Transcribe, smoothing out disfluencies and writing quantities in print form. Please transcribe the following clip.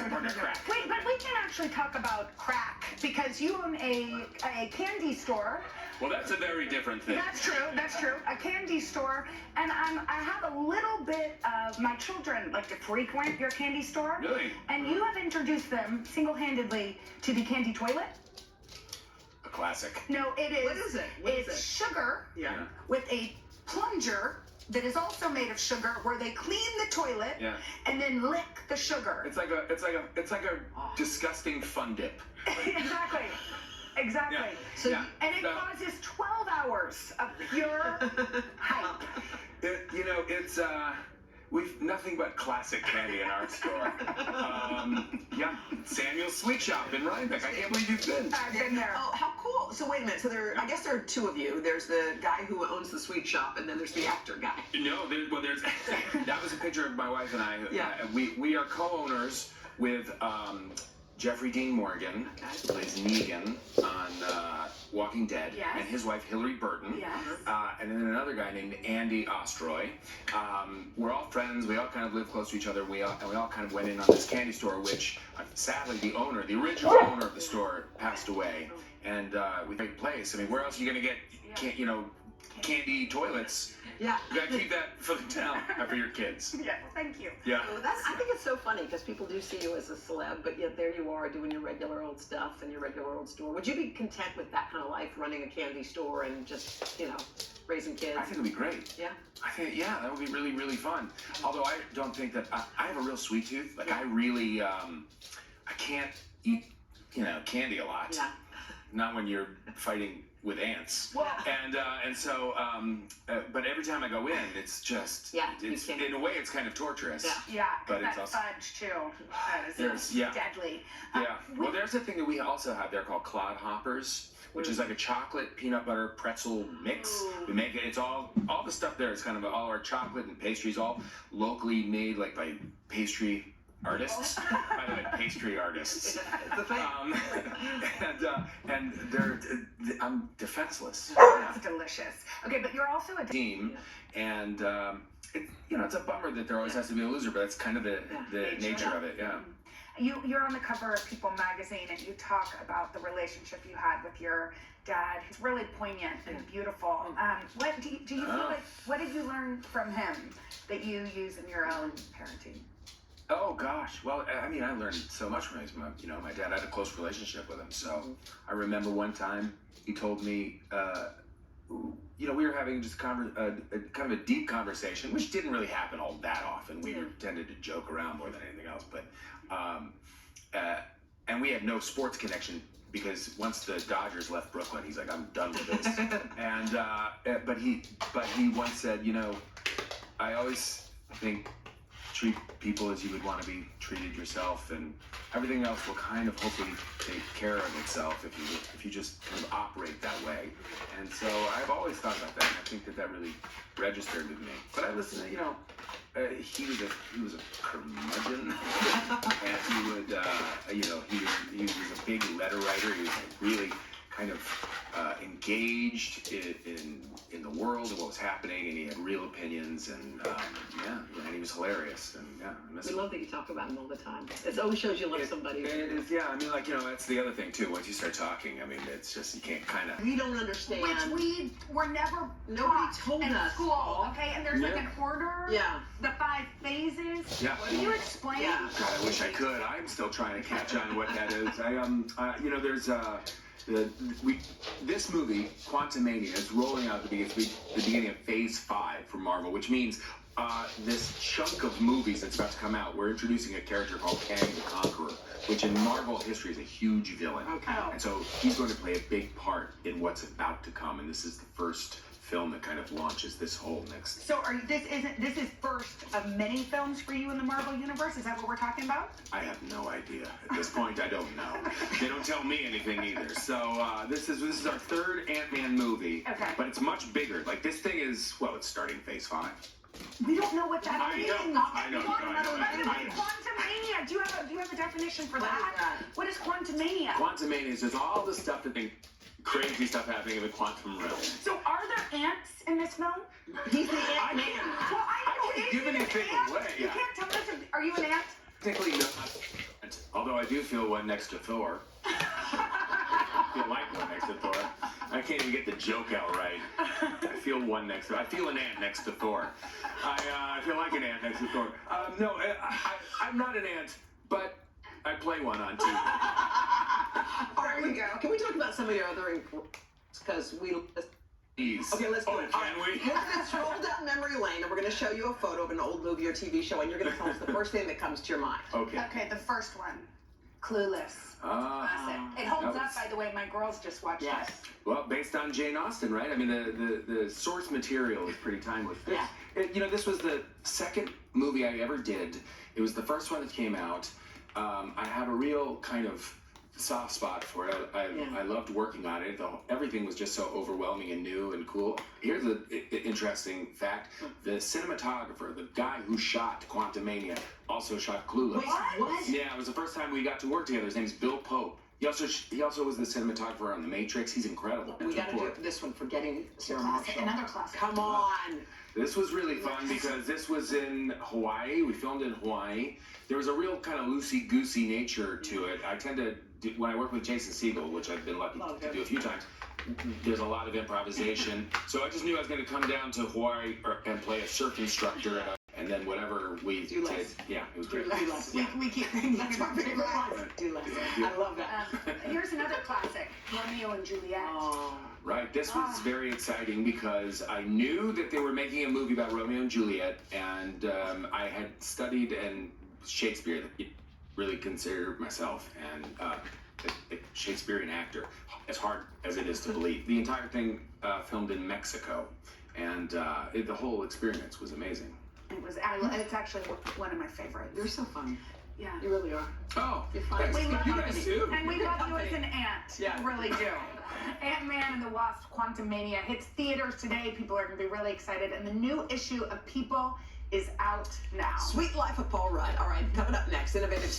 partner crack. Wait, but we can actually talk about crack because you own a candy store. Well, that's a very different thing. That's true. A candy store, and I have a little bit of my children like to frequent your candy store. Really? And you have introduced them single-handedly to the candy toilet. A classic. No, it is. What is it? It's sugar Yeah. with a plunger that is also made of sugar, where they clean the toilet and then lick the sugar. It's like a disgusting fun dip. Exactly. Yeah. So and it causes 12 hours of pure hype. It's we've nothing but classic candy in our store. Samuel's Sweet Shop in Rhinebeck. I can't believe you've been. I've been there. Oh, how cool! So wait a minute. So I guess there are two of you. There's the guy who owns the sweet shop, and then there's the actor guy. No, there's that was a picture of my wife and I. Yeah. We are co-owners with Jeffrey Dean Morgan, who plays Negan on Walking Dead, and his wife Hillary Burton, and then another guy named Andy Ostroy. We're all friends. We all kind of live close to each other. We all kind of went in on this candy store, which sadly the original owner of the store, passed away. And we great place. I mean, where else are you gonna get candy toilets? Yeah. You gotta keep that for the town, for your kids. Yeah, thank you. Yeah. Well, I think it's so funny because people do see you as a celeb, but yet there you are doing your regular old stuff in your regular old store. Would you be content with that kind of life, running a candy store and just, raising kids? I think it'd be great. Yeah. I think, that would be really, really fun. Although I don't think that, I have a real sweet tooth. Like, I really, I can't eat, candy a lot. Yeah. Not when you're fighting with ants. Well, and so, but every time I go in, it's just, it's in a way, it's kind of torturous. Yeah, but that it's also fudge too. That is deadly. Well, there's a thing that we also have there called clodhoppers, which is like a chocolate peanut butter pretzel mix. We make it. It's all the stuff there is kind of all our chocolate and pastries, all locally made, like by pastry artists. By the way, pastry artists. It's a thing. And I'm defenseless. That's delicious. Okay, but you're also a team, and it's a bummer that there always has to be a loser, but that's kind of the nature of it. Yeah. You're on the cover of People magazine, and you talk about the relationship you had with your dad. It's really poignant and beautiful. What do you feel like? What did you learn from him that you use in your own parenting? Oh gosh, well, I mean, I learned so much from him. My dad had a close relationship with him. So I remember one time he told me, we were having just kind of a deep conversation, which didn't really happen all that often. We tended to joke around more than anything else, but and we had no sports connection because once the Dodgers left Brooklyn, he's like, I'm done with this. And but he once said, I always think, treat people as you would want to be treated yourself, and everything else will kind of hopefully take care of itself if you just kind of operate that way. And so I've always thought about that, and I think that really registered with me. But I listened to, he was a curmudgeon, and he would, he was a big letter writer. He was really kind of engaged in the world and what was happening, and he had real opinions, and and he was hilarious, and we love that you talk about him all the time. It always shows you love somebody. It is, I mean, that's the other thing too. Once you start talking, I mean, it's just, you can't kind of. We don't understand. Which we were never Nobody told in us. School, okay? And there's like an order. Yeah. The 5 phases. Yeah. Can you explain? Yeah. God, I wish I could. I'm still trying to catch on what that is. There's this movie, Quantumania, is rolling out the beginning of Phase 5 for Marvel, which means this chunk of movies that's about to come out, we're introducing a character called Kang the Conqueror, which in Marvel history is a huge villain. Okay. And so he's going to play a big part in what's about to come, and this is the first film that kind of launches this whole next. So this is first of many films for you in the Marvel universe? Is that what we're talking about? I have no idea. At this point, I don't know. They don't tell me anything either. So this is our third Ant-Man movie. Okay. But it's much bigger. Like, this thing is, it's starting Phase 5. We don't know what that means. I know. Quantumania. Do you have a definition for that? What is Quantumania? Quantumania is just all the stuff crazy stuff happening in the quantum realm. So are there ants in this film? He's the Ant-Man. Well, I know giving anything away. You can't tell us. Are you an ant? Technically not, although I do feel one next to Thor. I feel like one next to Thor. I can't even get the joke out right. I feel one next to. I feel an ant next to Thor. I feel like an ant next to Thor. No, I'm not an ant, but I play one on TV. There we go. Can we talk about some of your other, because we. Okay, let's do it. Can we? We're going to stroll down memory lane, and we're going to show you a photo of an old movie or TV show, and you're going to tell us the first thing that comes to your mind. Okay. Okay, the first one, Clueless. Classic. It holds up, by the way. My girls just watched it. Well, based on Jane Austen, right? I mean, the source material is pretty timeless. Yeah. This was the second movie I ever did. It was the first one that came out. I have a real kind of soft spot for it. I loved working on it. Everything was just so overwhelming and new and cool. Here's an interesting fact. The cinematographer, the guy who shot Quantumania, also shot Clueless. What? Yeah, it was the first time we got to work together. His name's Bill Pope. He also was the cinematographer on The Matrix. He's incredible. We got to do this one, Forgetting Sarah Marshall. Another classic. Come on. This was really fun because this was in Hawaii. We filmed in Hawaii. There was a real kind of loosey-goosey nature to it. I tend to, when I work with Jason Segel, which I've been lucky to do a few times, there's a lot of improvisation. So I just knew I was going to come down to Hawaii and play a surf instructor, and then whatever we did. Yeah, it was great. We keep thinking That's my favorite one. Do less. I love that. Here's another classic, Romeo and Juliet. Right, this was very exciting because I knew that they were making a movie about Romeo and Juliet, and I had studied Shakespeare. Really consider myself a Shakespearean actor, as hard as it is to believe. The entire thing filmed in Mexico, and the whole experience was amazing. It's actually one of my favorites. You're so funny. Yeah. You really are. Oh, you're funny. We love you guys too. And we love you as an ant. Yeah. We really do. Ant-Man and the Wasp: Quantumania hits theaters today. People are going to be really excited. And the new issue of People is out now. Sweet Life of Paul Rudd. All right, coming up next, innovative